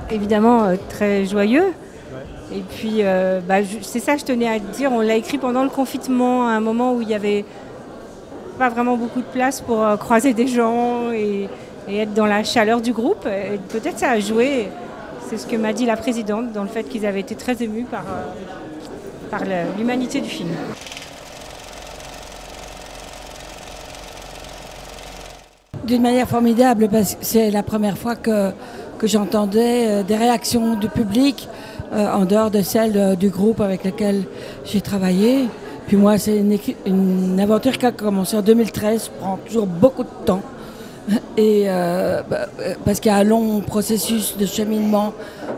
Évidemment, très joyeux. Et puis, c'est ça que je tenais à te dire. On l'a écrit pendant le confinement, à un moment où il n'y avait pas vraiment beaucoup de place pour croiser des gens et être dans la chaleur du groupe. Et peut-être ça a joué. C'est ce que m'a dit la présidente, dans le fait qu'ils avaient été très émus par l'humanité du film. D'une manière formidable, parce que c'est la première fois que j'entendais des réactions du public en dehors de celles du groupe avec lequel j'ai travaillé. Puis moi, c'est une aventure qui a commencé en 2013, prend toujours beaucoup de temps. Et parce qu'il y a un long processus de cheminement,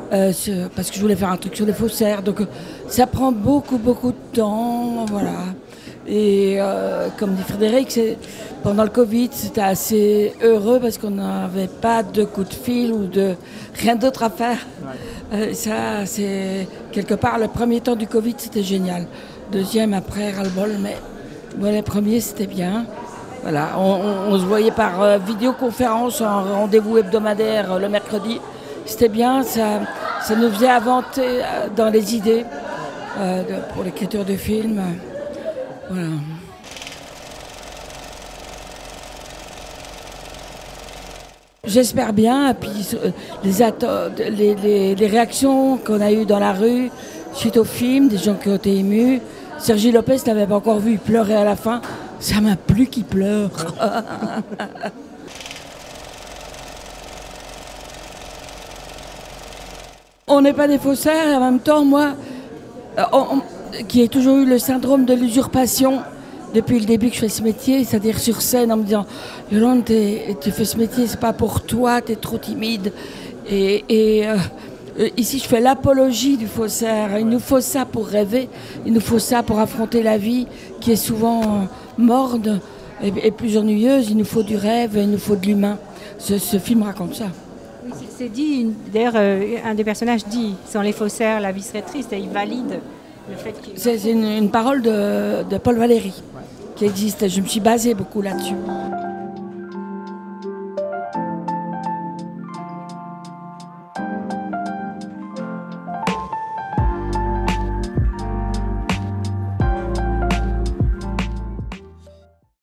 parce que je voulais faire un truc sur les faussaires. Donc ça prend beaucoup de temps, voilà. Et comme dit Frédéric, pendant le Covid, c'était assez heureux parce qu'on n'avait pas de coup de fil ou de rien d'autre à faire. Ça, c'est quelque part, le premier temps du Covid, c'était génial. Deuxième, après, ras-le-bol, mais bon, les premiers, c'était bien. Voilà, on se voyait par vidéoconférence, en rendez-vous hebdomadaire le mercredi. C'était bien, ça nous faisait avancer dans les idées pour l'écriture du film. Voilà. J'espère bien, et puis les réactions qu'on a eues dans la rue suite au film, des gens qui ont été émus. Sergi Lopez n'avait pas encore vu, il pleurait à la fin. Ça m'a plu qu'il pleure. On n'est pas des faussaires, et en même temps, moi, qui ai toujours eu le syndrome de l'usurpation depuis le début que je fais ce métier, c'est-à-dire sur scène en me disant « Yolande, tu fais ce métier, c'est pas pour toi, tu es trop timide ». Ici, je fais l'apologie du faussaire. Il nous faut ça pour rêver, il nous faut ça pour affronter la vie qui est souvent morne et plus ennuyeuse. Il nous faut du rêve, il nous faut de l'humain. Ce film raconte ça. Oui, c'est dit, d'ailleurs, un des personnages dit « Sans les faussaires, la vie serait triste » et il valide le fait qu'il... C'est une parole de Paul Valéry qui existe. Je me suis basée beaucoup là-dessus.